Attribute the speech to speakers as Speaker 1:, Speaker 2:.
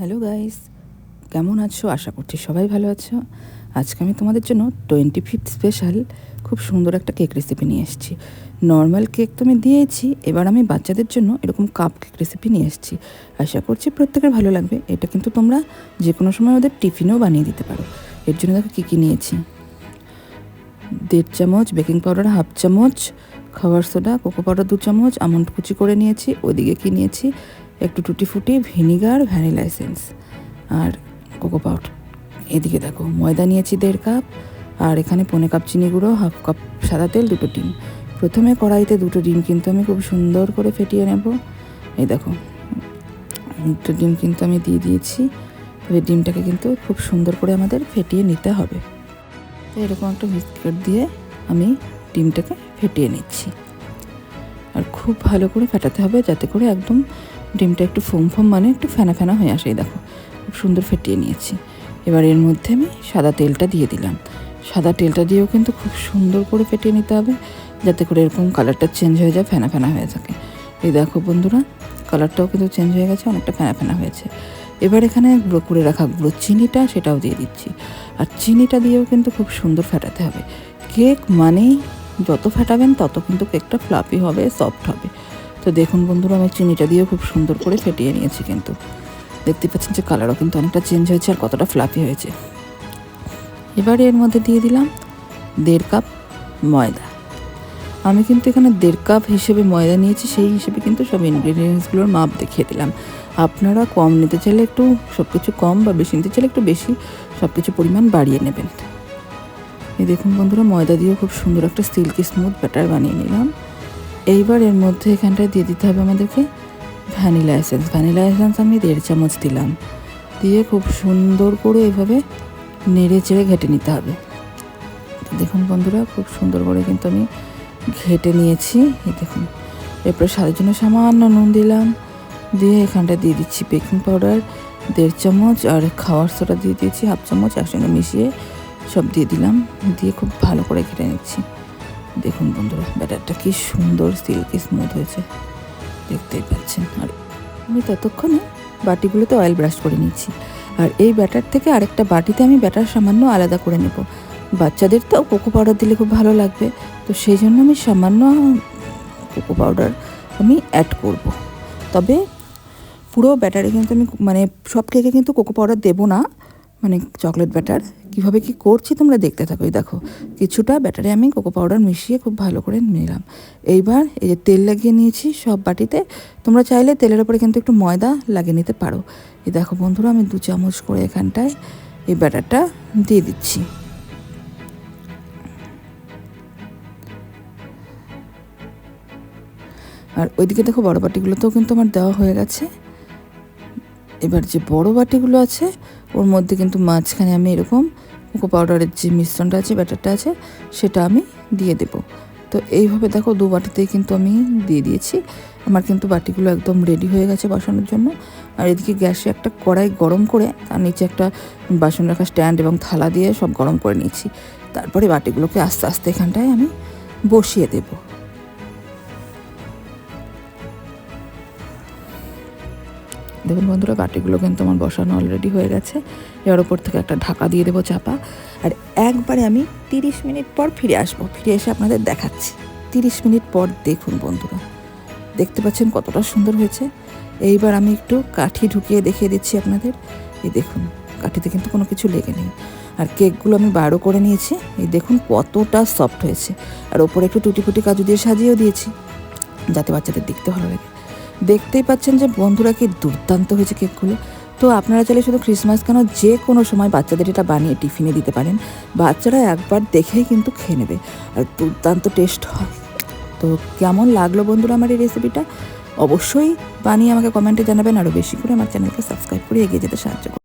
Speaker 1: Hello guys, কেমন আছো? আশা করছি সবাই ভালো আছো। আজকে আমি তোমাদের জন্য 25th স্পেশাল খুব সুন্দর একটা কেক রেসিপি নিয়ে এসেছি। নর্মাল কেক তো আমি দিয়েছি, এবার আমি বাচ্চাদের জন্য এরকম কাপ কেক রেসিপি নিয়ে এসেছি। আশা করছি প্রত্যেকের ভালো লাগবে। এটা কিন্তু তোমরা যে কোনো সময় ওদের টিফিনেও বানিয়ে দিতে পারো। এর জন্য দেখো কী কী নিয়েছি। 1.5 চামচ বেকিং পাউডার, 1/2 চামচ খাবার সোডা, কোকো পাউডার 2 চামচ, আমন্ড কুচি করে নিয়েছি। ওইদিকে কী নিয়েছি, একটু টুটি ফুটি, ভিনিগার, ভ্যানিলা এসেন্স আর কোকো পাউডার। এদিকে দেখো ময়দা নিয়েছি 1.5 কাপ, আর এখানে 1.25 কাপ চিনি গুঁড়ো, 1/2 কাপ সাদা তেল, 2টো ডিম। প্রথমে কড়াইতে 2টো ডিম কিন্তু আমি খুব সুন্দর করে ফেটিয়ে নেব। এই দেখো 2টো ডিম কিন্তু আমি দিয়ে দিয়েছি। তবে ডিমটাকে কিন্তু খুব সুন্দর করে আমাদের ফেটিয়ে নিতে হবে। তো এরকম একটা বিস্কুট দিয়ে আমি ডিমটাকে ফেটিয়ে নিচ্ছি, আর খুব ভালো করে ফেটাতে হবে যাতে করে একদম ডিমটা একটু ফোম ফোম মানে একটু ফেনা ফেনা হয়ে আসে। দেখো খুব সুন্দর ফেটিয়ে নিয়েছি। এবার এর মধ্যে আমি সাদা তেলটা দিয়ে দিলাম। সাদা তেলটা দিয়েও কিন্তু খুব সুন্দর করে ফেটিয়ে নিতে হবে যাতে করে এরকম কালারটা চেঞ্জ হয়ে যায়, ফেনা ফেনা হয়ে থাকে। এই দেখো বন্ধুরা, কালারটাও কিন্তু চেঞ্জ হয়ে গেছে, অনেকটা ফেনা ফেনা হয়েছে। এবার এখানে গুঁড়ো করে রাখা চিনিটা সেটাও দিয়ে দিচ্ছি, আর চিনিটা দিয়েও কিন্তু খুব সুন্দর ফেটাতে হবে। কেক মানেই যত ফেটাবেন তত কিন্তু কেকটা ফ্লাফি হবে, সফট হবে। তো দেখুন বন্ধুরা, আমি চিনিটা দিয়েও খুব সুন্দর করে ফেটিয়ে নিয়েছি। কিন্তু দেখতে পাচ্ছেন যে কালারও কিন্তু অনেকটা চেঞ্জ হয়েছে আর কতটা ফ্লাফি হয়েছে। এবার এর মধ্যে দিয়ে দিলাম 1.5 কাপ ময়দা। আমি কিন্তু এখানে 1.5 কাপ হিসেবে ময়দা নিয়েছি, সেই হিসেবে কিন্তু সব ইনগ্রিডিয়েন্টসগুলোর মাপ দেখিয়ে দিলাম। আপনারা কম নিতে চাইলে একটু সব কিছু কম, বা বেশি নিতে চাইলে একটু বেশি সব কিছু পরিমাণ বাড়িয়ে নেবেন। এই দেখুন বন্ধুরা, ময়দা দিয়েও খুব সুন্দর একটা সিল্কি স্মুথ ব্যাটার বানিয়ে নিলাম। এইবার এর মধ্যে এখানটায় দিয়ে দিতে হবে আমাদেরকে ভ্যানিলা এসেন্স। ভ্যানিলা এসেন্স আমি 1.5 চামচ দিলাম। দিয়ে খুব সুন্দর করে এভাবে নেড়ে চেড়ে ঘেটে নিতে হবে। দেখুন বন্ধুরা, খুব সুন্দর করে কিন্তু আমি ঘেটে নিয়েছি। এই দেখুন, এরপরে স্বাদের জন্য সামান্য নুন দিলাম, দিয়ে এখানটা দিয়ে দিচ্ছি বেকিং পাউডার 1.5 চামচ, আর খাওয়ার সোডা দিয়ে দিয়েছি 1/2 চামচ, একসঙ্গে মিশিয়ে সব দিয়ে দিলাম। দিয়ে খুব ভালো করে ঘেটে নিচ্ছি। দেখুন বন্ধুরা, ব্যাটারটা কি সুন্দর সিল্কি স্মুথ হয়েছে, দেখতেই পাচ্ছেন। আর আমি ততক্ষণে বাটিগুলোতে অয়েল ব্রাশ করে নিচ্ছি, আর এই ব্যাটার থেকে আরেকটা বাটিতে আমি ব্যাটার সামান্য আলাদা করে নেব। বাচ্চাদের তো কোকো পাউডার দিলে খুব ভালো লাগবে, তো সেই জন্য আমি সামান্য কোকো পাউডার আমি অ্যাড করব। তবে পুরো ব্যাটারে কিন্তু আমি মানে সব কেকে কিন্তু কোকো পাউডার দেবো না, মানে চকলেট ব্যাটার কীভাবে কী করছি তোমরা দেখতে থাকো। দেখো কিছুটা ব্যাটারে আমি কোকো পাউডার মিশিয়ে খুব ভালো করে নিলাম। এইবার এই যে তেল লাগিয়ে নিয়েছি সব বাটিতে, তোমরা চাইলে তেলের ওপরে কিন্তু একটু ময়দা লাগিয়ে নিতে পারো। এই দেখো বন্ধুরা, আমি 2 চামচ করে এখানটায় এই ব্যাটারটা দিয়ে দিচ্ছি। আর ওইদিকে দেখো বড় বাটিগুলোতেও কিন্তু আমার দেওয়া হয়ে গেছে। এবার যে বড় বাটিগুলো আছে ওর মধ্যে কিন্তু মাঝখানে আমি এরকম কোকো পাউডারের যে মিশ্রণটা আছে, ব্যাটারটা আছে, সেটা আমি দিয়ে দেব। তো এইভাবে দেখো 2 বাটিতেই কিন্তু আমি দিয়ে দিয়েছি। আমার কিন্তু বাটিগুলো একদম রেডি হয়ে গেছে বসানোর জন্য। আর এদিকে গ্যাসে একটা কড়াই গরম করে তার নিচে একটা বাসন রাখা স্ট্যান্ড এবং থালা দিয়ে সব গরম করে নিয়েছি। তারপরে বাটিগুলোকে আস্তে আস্তে এখানটায় আমি বসিয়ে দেবো। দেখুন বন্ধুরা, বাটিগুলো কিন্তু আমার বসানো অলরেডি হয়ে গেছে। এর ওপর থেকে একটা ঢাকা দিয়ে দেবো চাপা, আর একবারে আমি 30 মিনিট পর ফিরে আসবো। ফিরে এসে আপনাদের দেখাচ্ছি 30 মিনিট পর। দেখুন বন্ধুরা, দেখতে পাচ্ছেন কতটা সুন্দর হয়েছে। এইবার আমি একটু কাঠি ঢুকিয়ে দেখিয়ে দিচ্ছি আপনাদের। এই দেখুন, কাঠিতে কিন্তু কোনো কিছু লেগে নেই। আর কেকগুলো আমি 12 করে নিয়েছি। এই দেখুন কতটা সফট হয়েছে। আর ওপরে একটু টুটি ফুটি কাজু দিয়ে সাজিয়েও দিয়েছি যাতে বাচ্চাদের দেখতে ভালো লাগে। দেখতেই পাচ্ছেন যে বন্ধুরা কি দুর্দান্ত হয়েছে কেকগুলো। তো আপনারা চাইলে শুধু ক্রিসমাস কেন, যে কোনো সময় বাচ্চাদের এটা বানিয়ে টিফিনে দিতে পারেন। বাচ্চারা একবার দেখেই কিন্তু খেয়ে নেবে, আর দুর্দান্ত টেস্ট হয়। তো কেমন লাগলো বন্ধুরা আমার এই রেসিপিটা, অবশ্যই বানিয়ে আমাকে কমেন্টে জানাবেন। আরও বেশি করে আমার চ্যানেলকে সাবস্ক্রাইব করে এগিয়ে যেতে সাহায্য করুন।